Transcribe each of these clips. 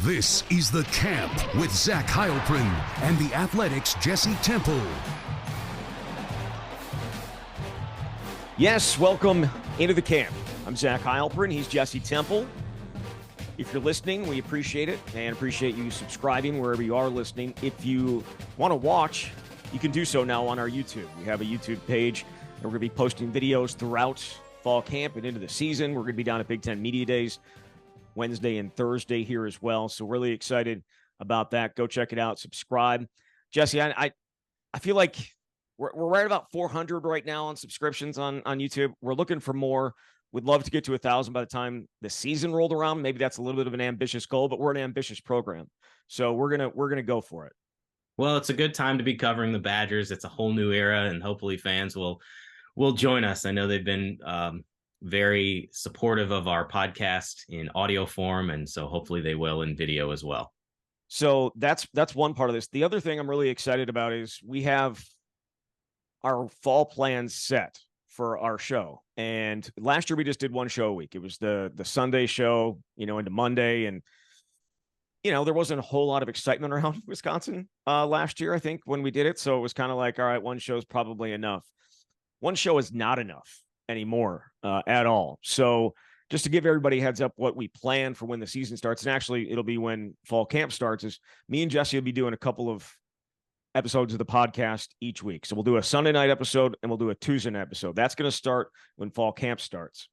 This is The Camp with Zach Heilprin and the Athletics' Jesse Temple. Yes, welcome into The Camp. I'm Zach Heilprin. He's Jesse Temple. If you're listening, we appreciate it and appreciate you subscribing wherever you are listening. If you want to watch, you can do so now on our YouTube. We have a YouTube page, and we're going to be posting videos throughout fall camp and into the season. We're going to be down at Big Ten Media Days Wednesday and Thursday here as well. So really excited about that. Go check it out. Subscribe. Jesse, I feel like we're right about 400 right now on subscriptions on YouTube. We're looking for more. We'd love to get to 1,000 by the time the season rolled around. Maybe that's a little bit of an ambitious goal, but we're an ambitious program. So we're gonna go for it. Well, it's a good time to be covering the Badgers. It's a whole new era, and hopefully fans will join us. I know they've been very supportive of our podcast in audio form, and so hopefully they will in video as well. So that's one part of this. The other thing I'm really excited about is we have our fall plans set for our show. And last year we just did one show a week. It was the Sunday show, into Monday. And, there wasn't a whole lot of excitement around Wisconsin last year, I think, when we did it. So it was kind of like, all right, one show is probably enough. One show is not enough anymore at all. So just to give everybody a heads up what we plan for when the season starts, and actually it'll be when fall camp starts, is me and Jesse will be doing a couple of episodes of the podcast each week. So we'll do a Sunday night episode and we'll do a Tuesday night episode. That's going to start when fall camp starts.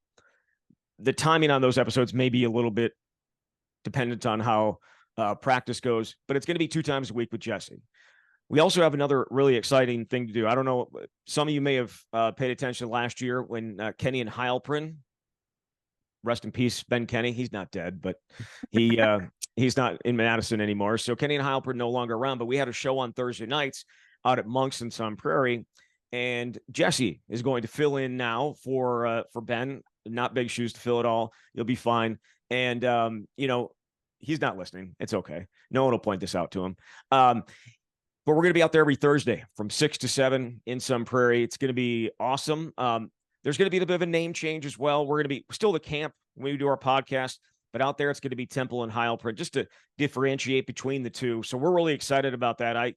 The timing on those episodes may be a little bit dependent on how practice goes, but it's going to be 2 times a week with Jesse. We also have another really exciting thing to do. I don't know. Some of you may have paid attention last year when Kenny and Heilprin, rest in peace, Ben Kenny. He's not dead, but he's not in Madison anymore. So Kenny and Heilprin no longer around, but we had a show on Thursday nights out at Monk's in Sun Prairie, and Jesse is going to fill in now for Ben. Not big shoes to fill at all. You'll be fine. And, he's not listening. It's okay. No one will point this out to him. But we're going to be out there every Thursday from 6 to 7 in Sun Prairie. It's going to be awesome. There's going to be a bit of a name change as well. We're going to be still The Camp when we do our podcast, but out there it's going to be Temple and Heilprin just to differentiate between the two. So we're really excited about that.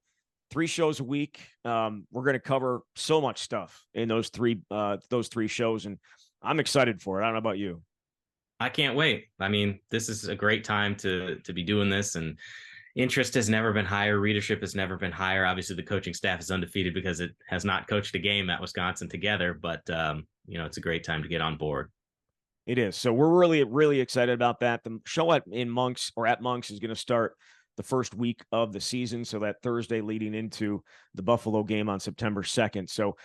3 shows a week. We're going to cover so much stuff in those three shows, and I'm excited for it. I don't know about you. I can't wait. I mean, this is a great time to be doing this, and interest has never been higher. Readership has never been higher. Obviously, the coaching staff is undefeated because it has not coached a game at Wisconsin together, but it's a great time to get on board. It is. So we're really, really excited about that. The show at Monk's is going to start the first week of the season. So that Thursday leading into the Buffalo game on September 2nd. So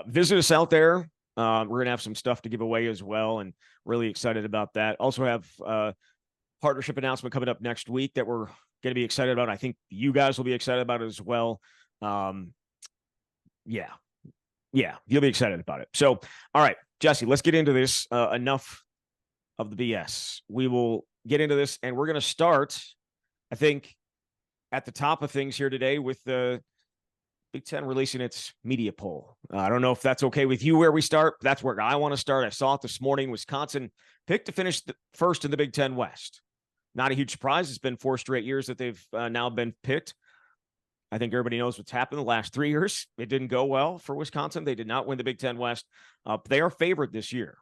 visit us out there. We're going to have some stuff to give away as well, and really excited about that. Also have a partnership announcement coming up next week that we're going to be excited about. I think you guys will be excited about it as well. Yeah, you'll be excited about it. So, all right, Jesse, let's get into this. Enough of the BS. We will get into this, and we're going to start, I think, at the top of things here today with the Big Ten releasing its media poll. I don't know if that's okay with you where we start. That's where I want to start. I saw it this morning. Wisconsin picked to finish first in the Big Ten West. Not a huge surprise. It's been 4 straight years that they've now been picked. I think everybody knows what's happened the last 3 years. It didn't go well for Wisconsin. They did not win the Big Ten West. They are favored this year.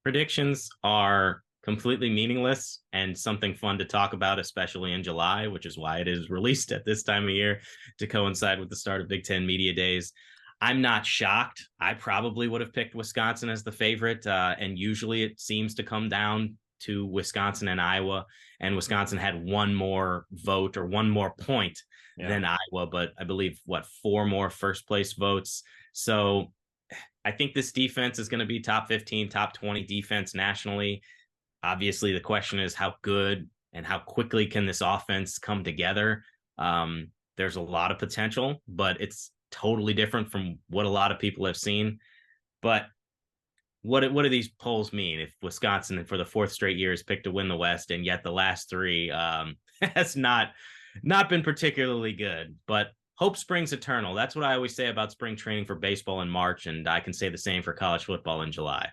Predictions are completely meaningless and something fun to talk about, especially in July, which is why it is released at this time of year to coincide with the start of Big Ten Media Days. I'm not shocked. I probably would have picked Wisconsin as the favorite, and usually it seems to come down to Wisconsin and Iowa, and Wisconsin had one more vote or one more point than Iowa, but I believe 4 more first place votes. So I think this defense is going to be top 15, top 20 defense nationally. Obviously, the question is how good and how quickly can this offense come together? There's a lot of potential, but it's totally different from what a lot of people have seen. But what do these polls mean? If Wisconsin, for the 4th straight year, has picked to win the West, and yet the last 3 has not been particularly good. But hope springs eternal. That's what I always say about spring training for baseball in March, and I can say the same for college football in July.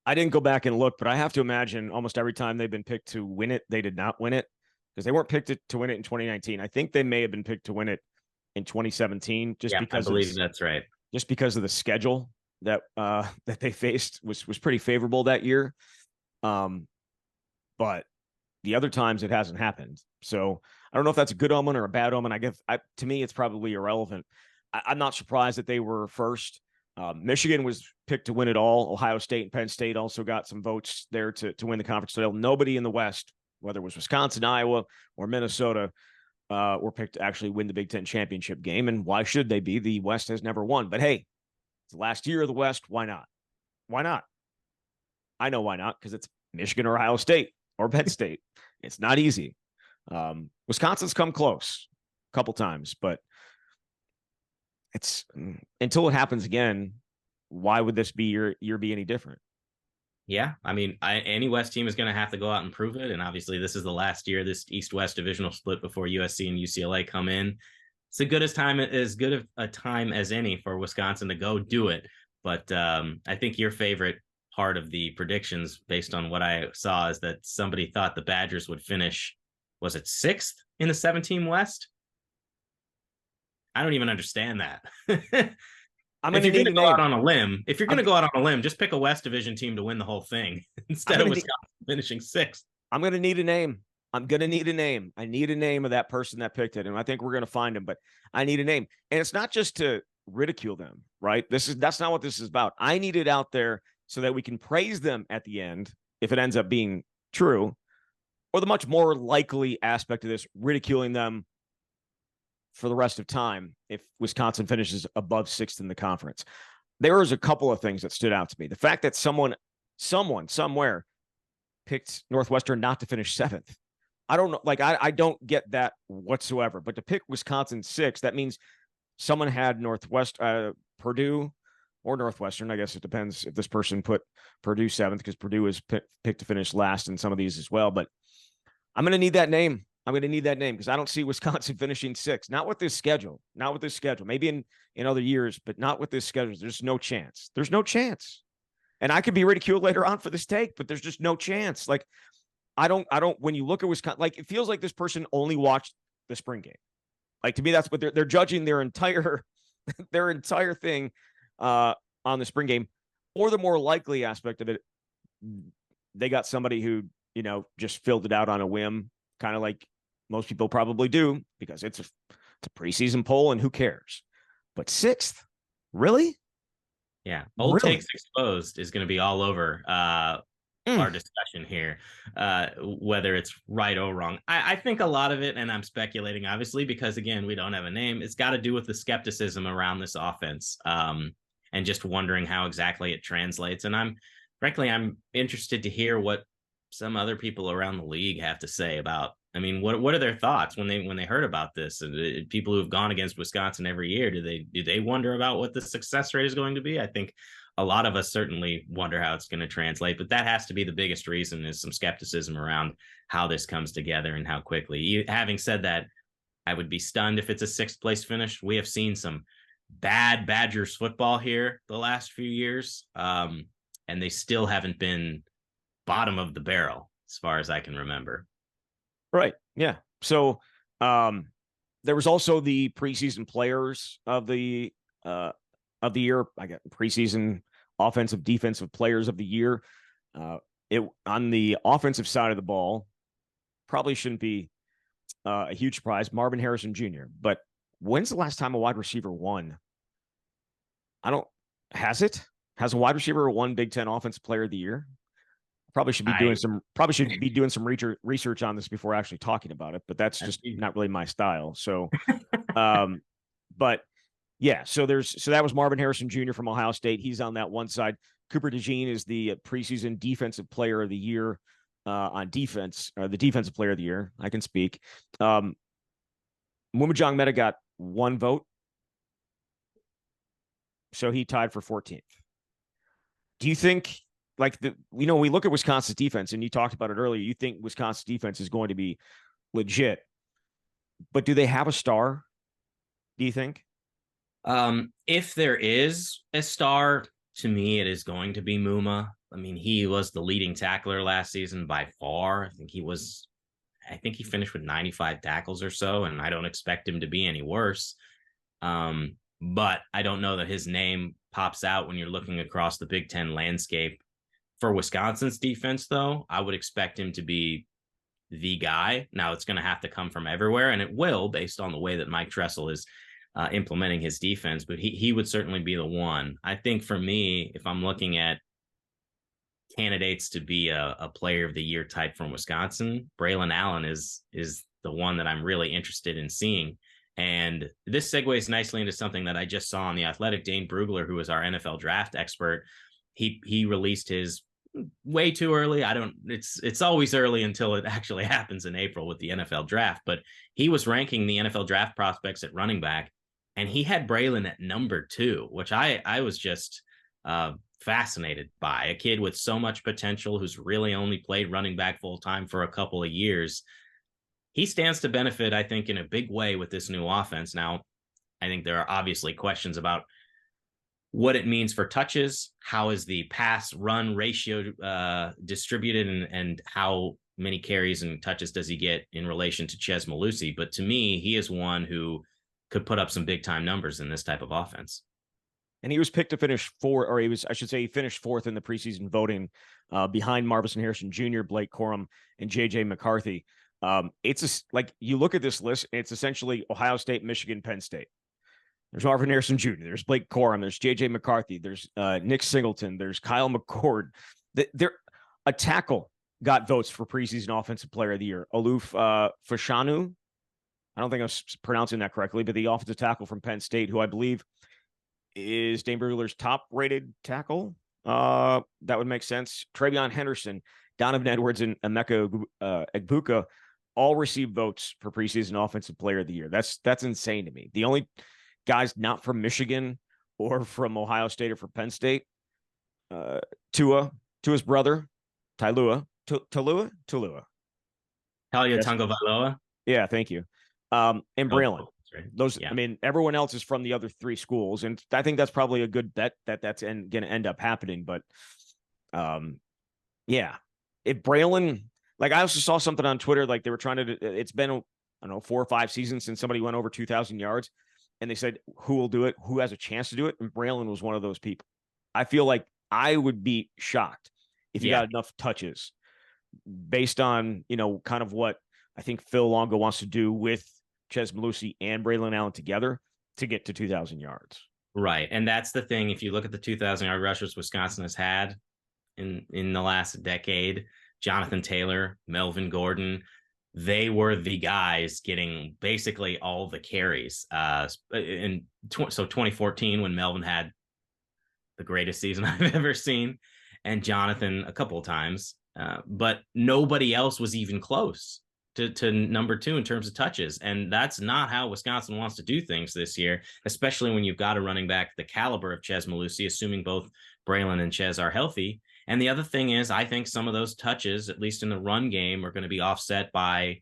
I didn't go back and look, but I have to imagine almost every time they've been picked to win it, they did not win it. because they weren't picked to win it in 2019. I think they may have been picked to win it in 2017, Yeah, I believe that's right. Just because of the schedule that that they faced was pretty favorable that year. But the other times it hasn't happened. So I don't know if that's a good omen or a bad omen. I guess to me, it's probably irrelevant. I'm not surprised that they were first. Michigan was picked to win it all. Ohio State and Penn State also got some votes there to win the conference title. Nobody in the West, whether it was Wisconsin, Iowa, or Minnesota, were picked to actually win the Big Ten championship game. And why should they be? The West has never won. But hey, it's the last year of the West. Why not? Why not? I know why not, because it's Michigan or Ohio State or Penn State. It's not easy. Wisconsin's come close a couple times, but it's until it happens again. Why would this be your year be any different? Yeah, I mean, any West team is going to have to go out and prove it. And obviously, this is the last year, this East-West divisional split before USC and UCLA come in. It's as good of a time as any for Wisconsin to go do it. But I think your favorite part of the predictions, based on what I saw, is that somebody thought the Badgers would finish, was it 6th in the 7-team West? I don't even understand that. If you're going to go out on a limb, just pick a West Division team to win the whole thing instead of Wisconsin finishing 6th. I'm going to need a name. I need a name of that person that picked it, and I think we're going to find him. But I need a name, and it's not just to ridicule them, right? That's not what this is about. I need it out there so that we can praise them at the end if it ends up being true, or the much more likely aspect of this, ridiculing them for the rest of time if Wisconsin finishes above 6th in the conference. There was a couple of things that stood out to me. The fact that someone somewhere picked Northwestern not to finish 7th. I don't know. Like, I don't get that whatsoever. But to pick Wisconsin 6th, that means someone had Purdue or Northwestern. I guess it depends if this person put Purdue 7th, because Purdue is picked to finish last in some of these as well. But I'm going to need that name. Because I don't see Wisconsin finishing 6th. Not with this schedule. Maybe in other years, but not with this schedule. There's no chance. And I could be ridiculed later on for this take, but there's just no chance. Like, I don't, when you look at Wisconsin, like, it feels like this person only watched the spring game. Like, to me, that's what they're judging their entire thing on the spring game. Or the more likely aspect of it, they got somebody who, just filled it out on a whim, kind of like most people probably do, because it's a preseason poll and who cares. But 6th, really? Yeah, Old Takes Exposed is going to be all over our discussion here, whether it's right or wrong. I think a lot of it, and I'm speculating, obviously, because, again, we don't have a name, it's got to do with the skepticism around this offense, and just wondering how exactly it translates. And I'm interested to hear what some other people around the league have to say about, I mean, what are their thoughts when they heard about this? And people who have gone against Wisconsin every year, do they wonder about what the success rate is going to be? I think a lot of us certainly wonder how it's going to translate, but that has to be the biggest reason, is some skepticism around how this comes together and how quickly. Having said that, I would be stunned if it's a 6th place finish. We have seen some bad Badgers football here the last few years, and they still haven't been bottom of the barrel as far as I can remember. Right. Yeah. So there was also the preseason players of the year. I got preseason offensive, defensive players of the year. It on the offensive side of the ball, probably shouldn't be a huge surprise, Marvin Harrison Jr. But when's the last time a wide receiver won? Has a wide receiver won Big Ten Offensive Player of the Year? Probably should be doing some research on this before actually talking about it, but that's just not really my style. So, but yeah, so that was Marvin Harrison Jr. from Ohio State. He's on that one side. Cooper DeJean is the preseason defensive player of the year on defense, or the defensive player of the year. I can speak. Mumajong Meta got 1 vote, so he tied for 14th. Do you think, like, we look at Wisconsin's defense, and you talked about it earlier, you think Wisconsin's defense is going to be legit, but do they have a star, do you think? If there is a star, to me, it is going to be Muma. I mean, he was the leading tackler last season by far. I think he was I think he finished with 95 tackles or so, and I don't expect him to be any worse. But I don't know that his name pops out when you're looking across the Big Ten landscape. For Wisconsin's defense, though, I would expect him to be the guy. Now, it's going to have to come from everywhere, and it will, based on the way that Mike Tressel is implementing his defense, but he would certainly be the one. I think for me, if I'm looking at candidates to be a player of the year type from Wisconsin, Braylon Allen is the one that I'm really interested in seeing. And this segues nicely into something that I just saw on The Athletic. Dane Brugler, who is our NFL draft expert, he released his way too early. It's always early until it actually happens in April with the NFL draft, but he was ranking the NFL draft prospects at running back, and he had Braylon at number 2, which I was just fascinated by. A kid with so much potential who's really only played running back full time for a couple of years. He stands to benefit, I think, in a big way with this new offense. Now, I think there are obviously questions about what it means for touches, how is the pass run ratio distributed, and how many carries and touches does he get in relation to Chez Mellusi. But to me, he is one who could put up some big time numbers in this type of offense. And he was picked to finish he finished 4th in the preseason voting behind Marvin Harrison Jr., Blake Corum, and JJ McCarthy. Like you look at this list, it's essentially Ohio State, Michigan, Penn State. There's Marvin Harrison Jr., there's Blake Corum, there's JJ McCarthy, there's Nick Singleton, there's Kyle McCord. A tackle got votes for preseason offensive player of the year. Oluf Fashanu. I don't think I'm pronouncing that correctly, but the offensive tackle from Penn State, who I believe is Dane Brugler's top-rated tackle. That would make sense. Travion Henderson, Donovan Edwards, and Emeka Egbuka all received votes for preseason offensive player of the year. That's insane to me. The only guys not from Michigan or from Ohio State or from Penn State, Tua's brother, Talia Talia Tagovailoa. Yeah, thank you. And Braylon. Right. Those, yeah. I mean, everyone else is from the other 3 schools, and I think that's probably a good bet that's going to end up happening. But, yeah, if Braylon, like I also saw something on Twitter, like they were trying to. It's been, I don't know, 4 or 5 seasons since somebody went over 2,000 yards, and they said who will do it, who has a chance to do it, and Braylon was one of those people. I feel like I would be shocked if you got enough touches, based on kind of what I think Phil Longo wants to do with Chez Mellusi and Braylon Allen together to get to 2,000 yards. Right. And that's the thing. If you look at the 2,000-yard rushers Wisconsin has had in the last decade, Jonathan Taylor, Melvin Gordon, they were the guys getting basically all the carries. So 2014, when Melvin had the greatest season I've ever seen, and Jonathan a couple of times, but nobody else was even close to number 2 in terms of touches. And that's not how Wisconsin wants to do things this year, especially when you've got a running back the caliber of Chez Mellusi, assuming both Braylon and Chez are healthy. And the other thing is, I think some of those touches, at least in the run game, are going to be offset by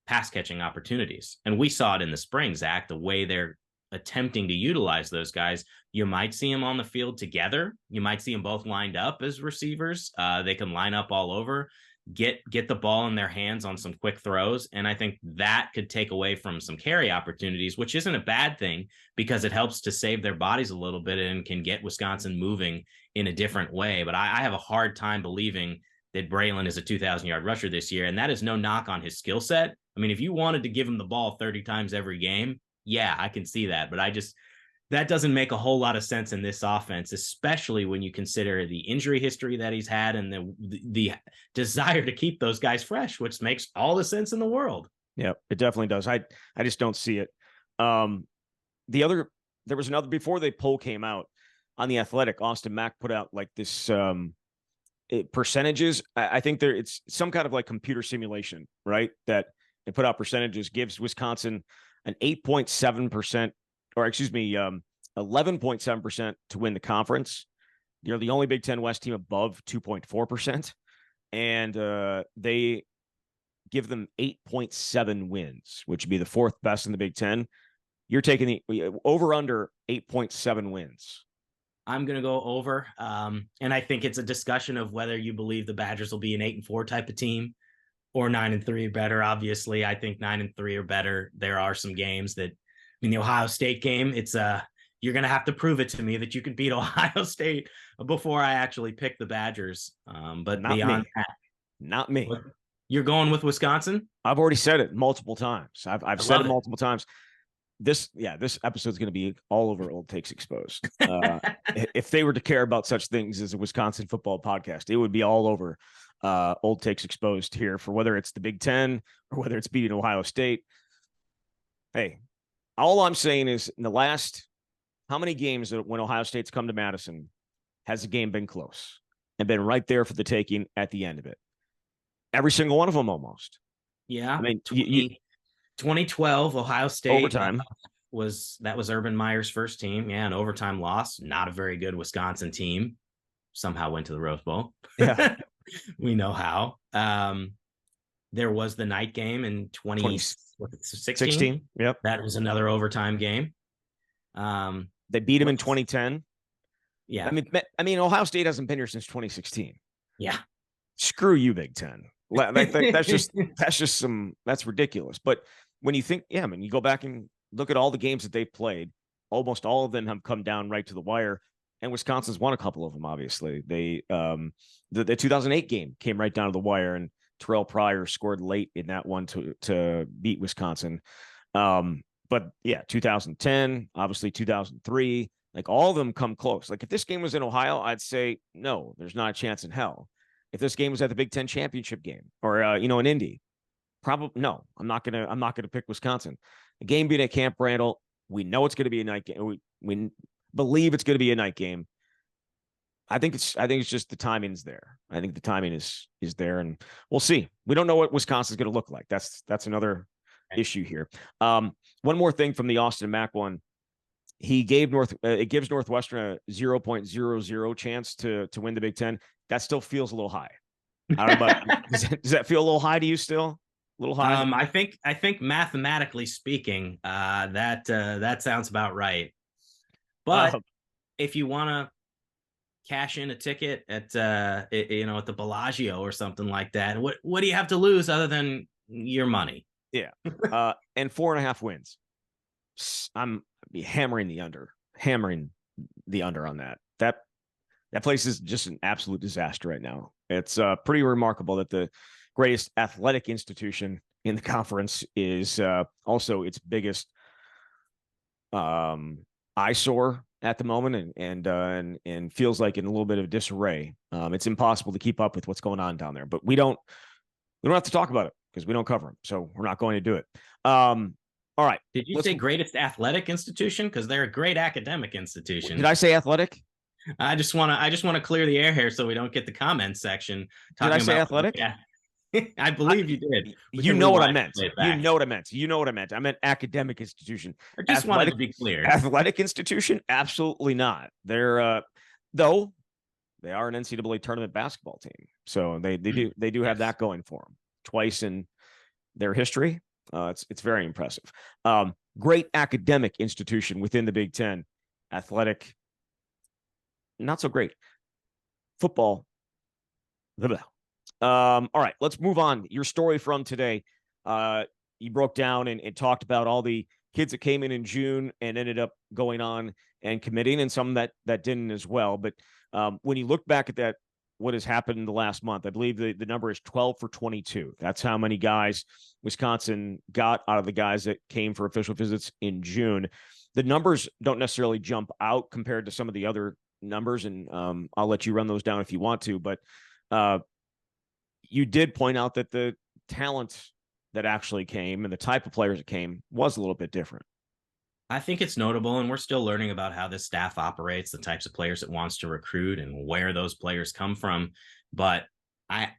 pass catching opportunities. And we saw it in the spring, Zach, the way they're attempting to utilize those guys. You might see them on the field together. You might see them both lined up as receivers. They can line up all over, get the ball in their hands on some quick throws. And I think that could take away from some carry opportunities, which isn't a bad thing because it helps to save their bodies a little bit and can get Wisconsin moving in a different way. But I have a hard time believing that Braylon is a 2,000-yard rusher this year. And that is no knock on his skill set. I mean, if you wanted to give him the ball 30 times every game, yeah, I can see that. But that doesn't make a whole lot of sense in this offense, especially when you consider the injury history that he's had and the desire to keep those guys fresh, which makes all the sense in the world. Yeah, it definitely does. I just don't see it. There was another, before the poll came out on The Athletic, Austin Mack put out like this percentages. I think it's some kind of like computer simulation, right? That they put out percentages, gives Wisconsin an 8.7%, or excuse me, 11.7% to win the conference. You're the only Big Ten West team above 2.4%. And they give them 8.7 wins, which would be the 4th best in the Big Ten. You're taking the over under 8.7 wins. I'm going to go over. And I think it's a discussion of whether you believe the Badgers will be an 8-4 type of team, or 9-3 better. Obviously, I think 9-3 or better. There are some games that, in the Ohio State game, it's you're going to have to prove it to me that you can beat Ohio State before I actually pick the Badgers. But Not beyond me. that, Not me. You're going with Wisconsin? I've already said it multiple times. I've said it multiple times. This episode is going to be all over Old Takes Exposed. If they were to care about such things as a Wisconsin football podcast, it would be all over Old Takes Exposed here, for whether it's the Big Ten or whether it's beating Ohio State. Hey, all I'm saying is, in the last, how many games that when Ohio State's come to Madison has the game been close and been right there for the taking at the end of it? Every single one of them, almost. Yeah. I mean, 2012 Ohio State overtime was Urban Meyer's first team. Yeah, an overtime loss. Not a very good Wisconsin team. Somehow went to the Rose Bowl. Yeah. We know how. There was the night game in 2016. Yep. That was another overtime game. They beat him in 2010. Yeah. I mean, Ohio State hasn't been here since 2016. Yeah. Screw you, Big Ten. That's ridiculous. But when you think, you go back and look at all the games that they've played, almost all of them have come down right to the wire. And Wisconsin's won a couple of them, obviously. They the 2008 game came right down to the wire, and Terrell Pryor scored late in that one to beat Wisconsin. But yeah, 2010, obviously 2003, like all of them come close. Like if this game was in Ohio, I'd say no, there's not a chance in hell. If this game was at the Big Ten championship game or in Indy, probably no. I'm not gonna pick Wisconsin. The game being at Camp Randall, we know it's going to be a night game. We believe it's going to be a night game. I think it's just the timing's there. I think the timing is there, and we'll see. We don't know what Wisconsin's going to look like. That's another issue here. One more thing from the Austin Mack one. He gave it gives Northwestern a 0.00 chance to win the Big Ten. That still feels a little high. I don't know about does that feel a little high to you still? A little high? I think mathematically speaking, that sounds about right. But if you want to cash in a ticket at at the Bellagio or something like that, what do you have to lose other than your money? Yeah. And 4.5 wins. I'm hammering the under on that. That place is just an absolute disaster right now. It's pretty remarkable that the greatest athletic institution in the conference is also its biggest eyesore at the moment, and feels like in a little bit of disarray. It's impossible to keep up with what's going on down there. But we don't have to talk about it because we don't cover them, so we're not going to do it. All right. Did you say greatest athletic institution? Because they're a great academic institution. Did I say athletic? I just want to clear the air here so we don't get the comment section. Did I say athletic? Yeah. I believe you did. You know what I meant. You know what I meant. I meant academic institution. I just wanted to be clear. Athletic institution? Absolutely not. They're though they are an NCAA tournament basketball team, so they do have that going for them twice in their history. It's very impressive. Great academic institution within the Big Ten. Athletic, not so great. Football. All right, let's move on. Your story from today. You broke down and talked about all the kids that came in June and ended up going on and committing, and some that didn't as well. But when you look back at that, what has happened in the last month, I believe the number is 12 for 22. That's how many guys Wisconsin got out of the guys that came for official visits in June. The numbers don't necessarily jump out compared to some of the other numbers, and I'll let you run those down if you want to. But you did point out that the talent that actually came and the type of players that came was a little bit different. I think it's notable, and we're still learning about how this staff operates, the types of players it wants to recruit, and where those players come from. But I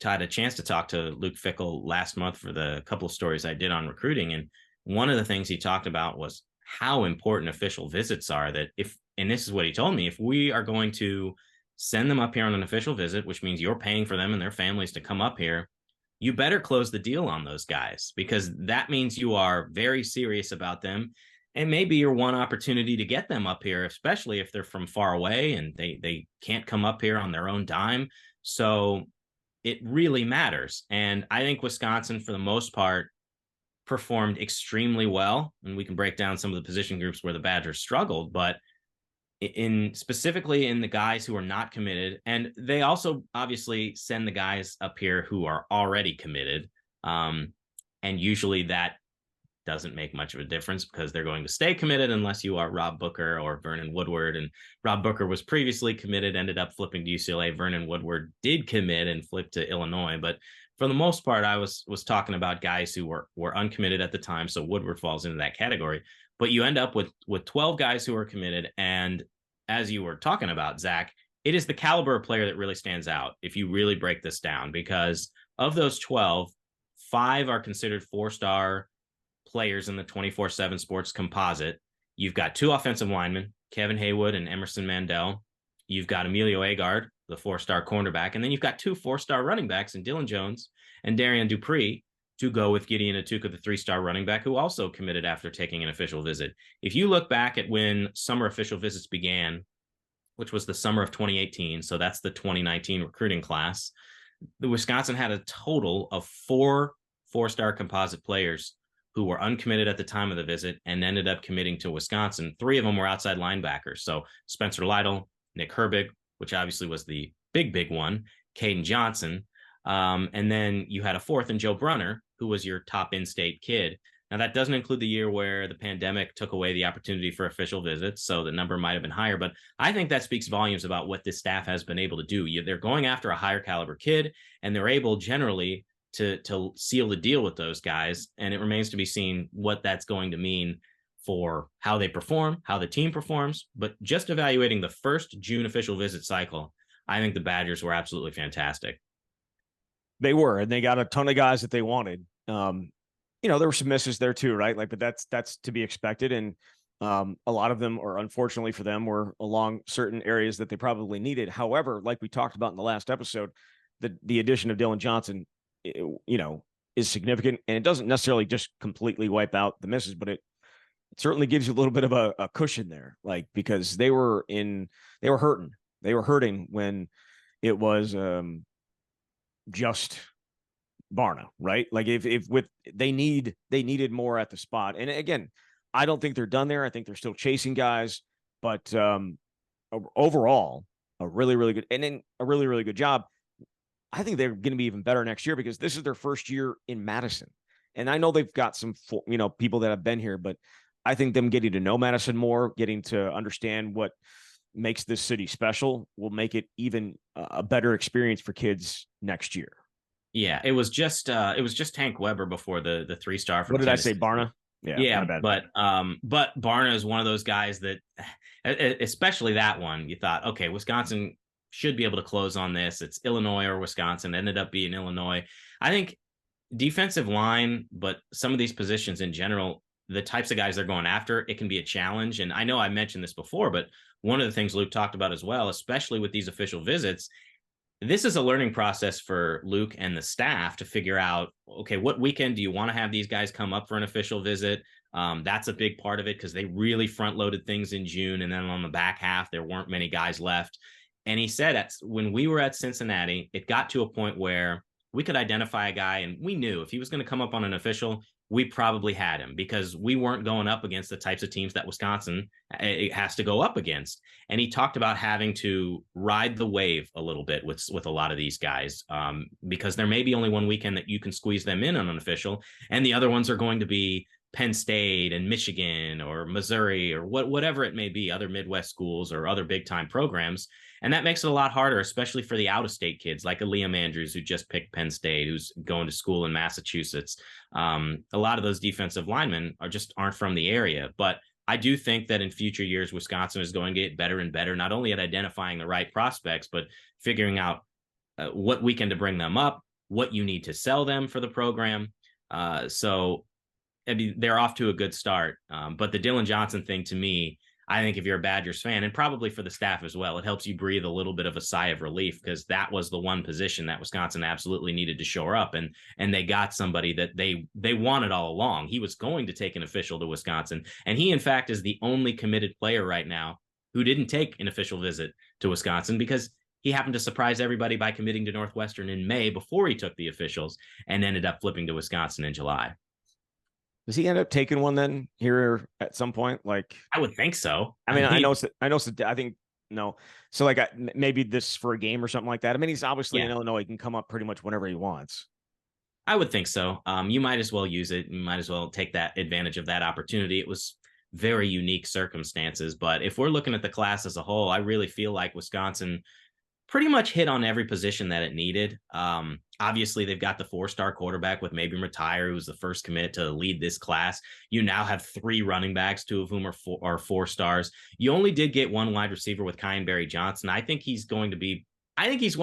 had a chance to talk to Luke Fickell last month for the couple of stories I did on recruiting, and one of the things he talked about was how important official visits are. That and this is what he told me, if we are going to send them up here on an official visit, which means you're paying for them and their families to come up here, you better close the deal on those guys, because that means you are very serious about them. And maybe your one opportunity to get them up here, especially if they're from far away and they can't come up here on their own dime. So it really matters. And I think Wisconsin, for the most part, performed extremely well. And we can break down some of the position groups where the Badgers struggled, but in specifically in the guys who are not committed, and they also obviously send the guys up here who are already committed. And usually that doesn't make much of a difference because they're going to stay committed unless you are Rob Booker or Vernon Woodward. And Rob Booker was previously committed, ended up flipping to UCLA. Vernon Woodward did commit and flipped to Illinois. But for the most part, I was talking about guys who were uncommitted at the time. So Woodward falls into that category. But you end up with 12 guys who are committed. And as you were talking about, Zach, it is the caliber of player that really stands out if you really break this down, because of those 12, 5 are considered 4-star players in the 24/7 sports composite. You've got 2 offensive linemen, Kevin Haywood and Emerson Mandel. You've got Emilio Agard, the 4-star cornerback. And then you've got 2 4-star running backs in Dylan Jones and Darian Dupree to go with Gideon Atuka, the 3-star running back, who also committed after taking an official visit. If you look back at when summer official visits began, which was the summer of 2018, so that's the 2019 recruiting class, the Wisconsin had a total of 4 4-star composite players who were uncommitted at the time of the visit and ended up committing to Wisconsin. 3 of them were outside linebackers. So Spencer Lytle, Nick Herbig, which obviously was the big one, Caden Johnson. And then you had a 4th in Joe Brunner, who was your top in-state kid. Now, that doesn't include the year where the pandemic took away the opportunity for official visits, so the number might have been higher. But I think that speaks volumes about what this staff has been able to do. They're going after a higher caliber kid, and they're able generally to seal the deal with those guys. And it remains to be seen what that's going to mean for how they perform, how the team performs. But just evaluating the first June official visit cycle, I think the Badgers were absolutely fantastic. They were, and they got a ton of guys that they wanted. There were some misses there too, right? Like, but that's to be expected. And a lot of them, or unfortunately for them, were along certain areas that they probably needed. However, like we talked about in the last episode, the addition of Dylan Johnson, is significant, and it doesn't necessarily just completely wipe out the misses, but it certainly gives you a little bit of a cushion there, like, because they were hurting when it was just Barna, right? Like if they needed more at the spot. And again, I don't think they're done there. I think they're still chasing guys, but overall, a really, really good, and then a really, really good job. I think they're going to be even better next year because this is their first year in Madison. And I know they've got some, people that have been here, but I think them getting to know Madison more, getting to understand what makes this city special will make it even a better experience for kids next year. Yeah, it was just Hank Weber before the 3-star. What did Tennessee. I say, Barna? Yeah, but Barna is one of those guys that, especially that one, you thought, okay, Wisconsin should be able to close on this. It's Illinois or Wisconsin. Ended up being Illinois. I think defensive line, but some of these positions in general, the types of guys they're going after, it can be a challenge. And I know I mentioned this before, but one of the things Luke talked about as well, especially with these official visits, this is a learning process for Luke and the staff to figure out, okay, what weekend do you want to have these guys come up for an official visit? That's a big part of it because they really front loaded things in June. And then on the back half, there weren't many guys left. And he said when we were at Cincinnati, it got to a point where we could identify a guy and we knew if he was going to come up on an official, we probably had him because we weren't going up against the types of teams that Wisconsin has to go up against. And he talked about having to ride the wave a little bit with a lot of these guys because there may be only one weekend that you can squeeze them in on an official. And the other ones are going to be Penn State and Michigan or Missouri or whatever it may be, other Midwest schools or other big time programs. And that makes it a lot harder, especially for the out-of-state kids like a Liam Andrews who just picked Penn State, who's going to school in Massachusetts. A lot of those defensive linemen aren't from the area. But I do think that in future years, Wisconsin is going to get better and better, not only at identifying the right prospects, but figuring out what weekend to bring them up, what you need to sell them for the program. So I mean, they're off to a good start. But the Dylan Johnson thing, to me, I think if you're a Badgers fan, and probably for the staff as well, it helps you breathe a little bit of a sigh of relief because that was the one position that Wisconsin absolutely needed to shore up. And they got somebody that they wanted all along. He was going to take an official to Wisconsin. And he, in fact, is the only committed player right now who didn't take an official visit to Wisconsin because he happened to surprise everybody by committing to Northwestern in May before he took the officials and ended up flipping to Wisconsin in July. Does he end up taking one then here at some point? Like, I would think so. I mean, I think no. So like maybe this for a game or something like that. I mean, he's obviously in Illinois. He can come up pretty much whenever he wants. I would think so. You might as well use it. You might as well take that advantage of that opportunity. It was very unique circumstances. But if we're looking at the class as a whole, I really feel like Wisconsin pretty much hit on every position that it needed. Obviously, they've got the 4-star quarterback with Maybe Retire, who's the first commit to lead this class. You now have 3 running backs, 2 of whom are 4 stars. You only did get 1 wide receiver with Kyan Barry Johnson. I think he's one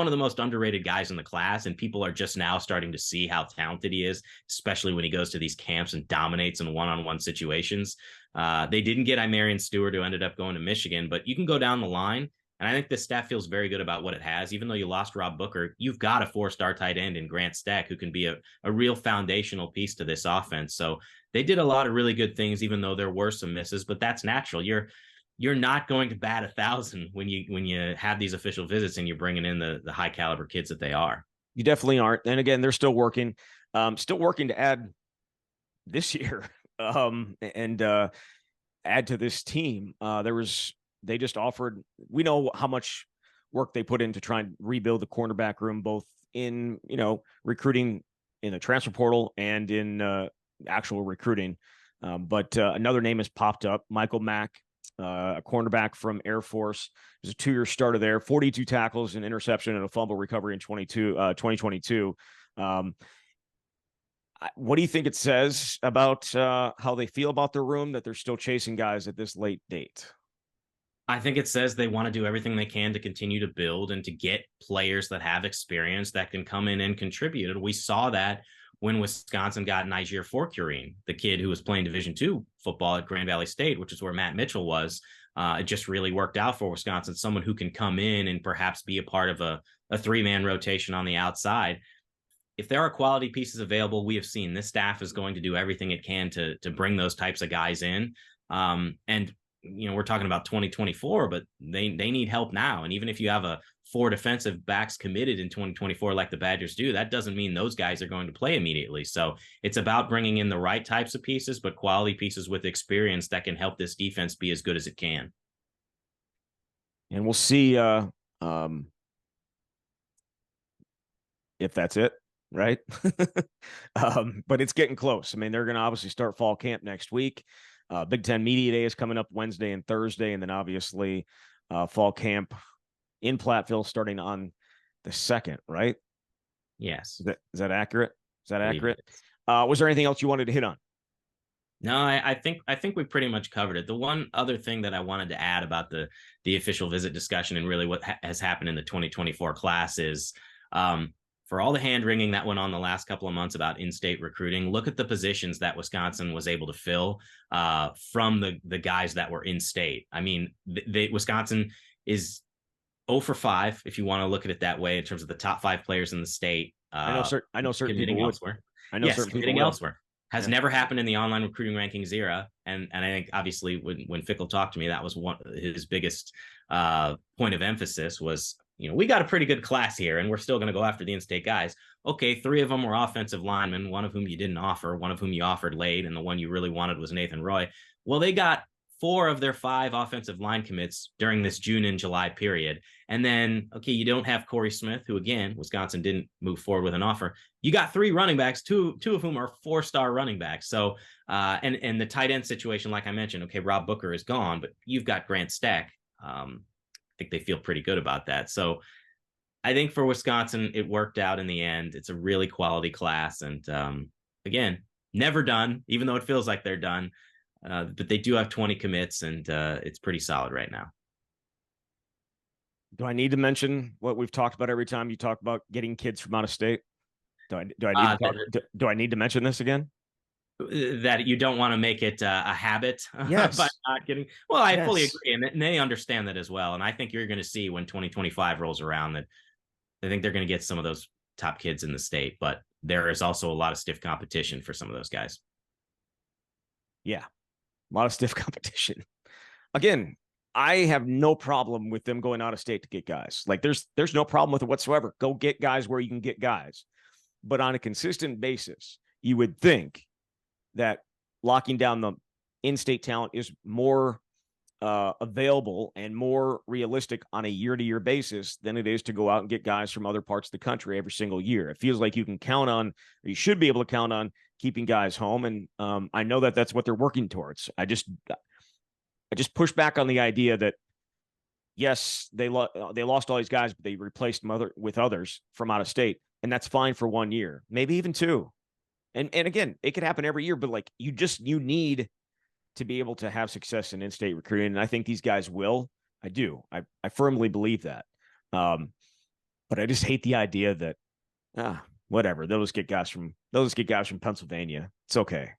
of the most underrated guys in the class, and people are just now starting to see how talented he is, especially when he goes to these camps and dominates in one-on-one situations. They didn't get Imarian Stewart, who ended up going to Michigan, but you can go down the line. And I think this staff feels very good about what it has. Even though you lost Rob Booker, you've got a 4-star tight end in Grant Stack who can be a real foundational piece to this offense. So they did a lot of really good things, even though there were some misses, but that's natural. You're not going to bat 1,000 when you have these official visits and you're bringing in the high caliber kids that they are. You definitely aren't. And again, they're still working to add this year and add to this team. They just offered, we know how much work they put in to try and rebuild the cornerback room, both in, recruiting in the transfer portal and in actual recruiting. But another name has popped up, Michael Mack, a cornerback from Air Force. He's a 2-year starter there, 42 tackles, an interception, and a fumble recovery in 2022. What do you think it says about how they feel about their room, that they're still chasing guys at this late date? I think it says they want to do everything they can to continue to build and to get players that have experience that can come in and contribute. And we saw that when Wisconsin got Niger Forkurine, the kid who was playing Division II football at Grand Valley State, which is where Matt Mitchell was. It just really worked out for Wisconsin, someone who can come in and perhaps be a part of a 3-man rotation on the outside. If there are quality pieces available, we have seen this staff is going to do everything it can to bring those types of guys in. And we're talking about 2024, but they need help now. And even if you have 4 defensive backs committed in 2024, like the Badgers do, that doesn't mean those guys are going to play immediately. So it's about bringing in the right types of pieces, but quality pieces with experience that can help this defense be as good as it can. And we'll see if that's it, right? But it's getting close. I mean, they're going to obviously start fall camp next week. Big Ten Media Day is coming up Wednesday and Thursday, and then obviously fall camp in Platteville starting on the 2nd, right? Yes. Is that accurate? Was there anything else you wanted to hit on? No, I think we pretty much covered it. The one other thing that I wanted to add about the official visit discussion and really what has happened in the 2024 class is for all the hand-wringing that went on the last couple of months about in-state recruiting, look at the positions that Wisconsin was able to fill from the guys that were in-state. I mean, Wisconsin is 0 for 5, if you want to look at it that way, in terms of the top 5 players in the state. I know certain people elsewhere. Certain people elsewhere. Has never happened in the online recruiting rankings era. And I think obviously when Fickle talked to me, that was his biggest point of emphasis was, we got a pretty good class here and we're still going to go after the in-state guys. Okay, 3 of them were offensive linemen, one of whom you didn't offer, one of whom you offered late, and the one you really wanted was Nathan Roy. Well, they got 4 of their 5 offensive line commits during this June and July period. And then, okay, you don't have Corey Smith, who again, Wisconsin didn't move forward with an offer. You got 3 running backs, two of whom are 4-star running backs. So, and the tight end situation, like I mentioned, okay, Rob Booker is gone, but you've got Grant Stack. I think they feel pretty good about that. So I think for Wisconsin, it worked out in the end. It's a really quality class. And again, never done, even though it feels like they're done. But they do have 20 commits, and it's pretty solid right now. Do I need to mention what we've talked about every time you talk about getting kids from out of state? Do I need to mention this again? That you don't want to make it a habit yes. by not getting. Well, I fully agree, and they understand that as well. And I think you're going to see when 2025 rolls around that I think they're going to get some of those top kids in the state, but there is also a lot of stiff competition for some of those guys. Yeah, a lot of stiff competition. Again, I have no problem with them going out of state to get guys. Like there's no problem with it whatsoever. Go get guys where you can get guys. But on a consistent basis, you would think that locking down the in-state talent is more available and more realistic on a year-to-year basis than it is to go out and get guys from other parts of the country every single year. It feels like you can count on, or you should be able to count on keeping guys home. And I know that that's what they're working towards. I just push back on the idea that, yes, they lost all these guys, but they replaced them with others from out of state. And that's fine for 1 year, maybe even 2. And again, it could happen every year, but like you need to be able to have success in in-state recruiting. And I think these guys will. I do. I firmly believe that. But I just hate the idea that, whatever, they'll just get guys from Pennsylvania. It's okay.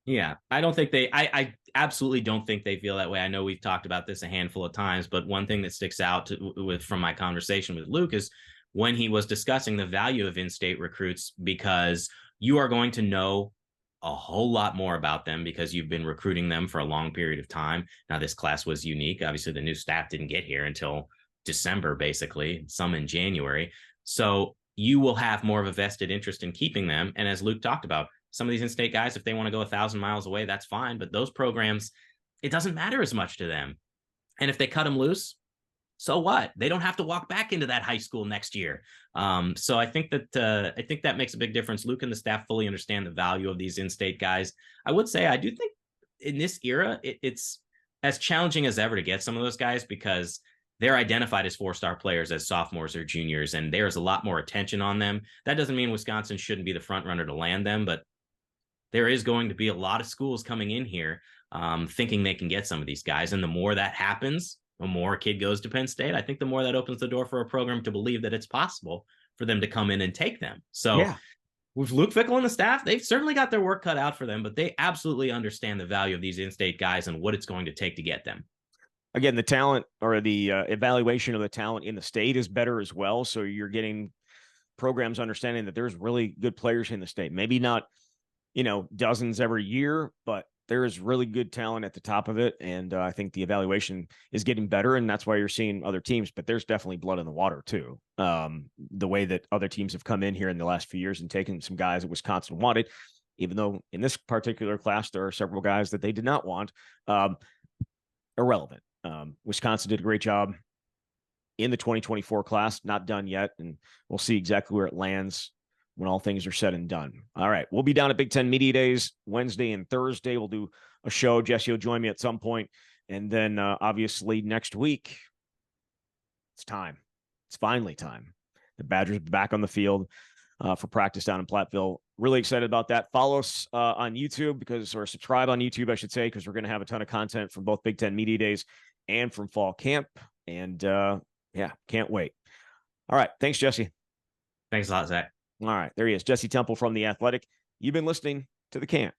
Yeah, I don't think I absolutely don't think they feel that way. I know we've talked about this a handful of times, but one thing that sticks out from my conversation with Luke is when he was discussing the value of in-state recruits, because you are going to know a whole lot more about them because you've been recruiting them for a long period of time. Now, this class was unique. Obviously, the new staff didn't get here until December, basically, some in January. So you will have more of a vested interest in keeping them. And as Luke talked about, some of these in-state guys, if they want to go 1,000 miles away, that's fine. But those programs, it doesn't matter as much to them. And if they cut them loose, so what? They don't have to walk back into that high school next year. So I think that makes a big difference. Luke and the staff fully understand the value of these in-state guys. I would say I do think in this era, it's as challenging as ever to get some of those guys because they're identified as 4-star players as sophomores or juniors, and there's a lot more attention on them. That doesn't mean Wisconsin shouldn't be the front runner to land them, but there is going to be a lot of schools coming in here thinking they can get some of these guys. And the more that happens, the more a kid goes to Penn State, I think the more that opens the door for a program to believe that it's possible for them to come in and take them. So with Luke Fickell and the staff, they've certainly got their work cut out for them, but they absolutely understand the value of these in-state guys and what it's going to take to get them. Again, the talent or the evaluation of the talent in the state is better as well. So you're getting programs understanding that there's really good players in the state. Maybe not, dozens every year, but there is really good talent at the top of it. And I think the evaluation is getting better, and that's why you're seeing other teams, but there's definitely blood in the water too. The way that other teams have come in here in the last few years and taken some guys that Wisconsin wanted, even though in this particular class, there are several guys that they did not want, irrelevant. Wisconsin did a great job in the 2024 class, not done yet. And we'll see exactly where it lands when all things are said and done. All right. We'll be down at Big Ten Media Days Wednesday and Thursday. We'll do a show. Jesse will join me at some point. And then obviously next week, it's time. It's finally time. The Badgers are back on the field for practice down in Platteville. Really excited about that. Follow us on YouTube or subscribe on YouTube, I should say, because we're going to have a ton of content from both Big Ten Media Days and from fall camp. And can't wait. All right. Thanks, Jesse. Thanks a lot, Zach. All right, there he is, Jesse Temple from The Athletic. You've been listening to The Camp.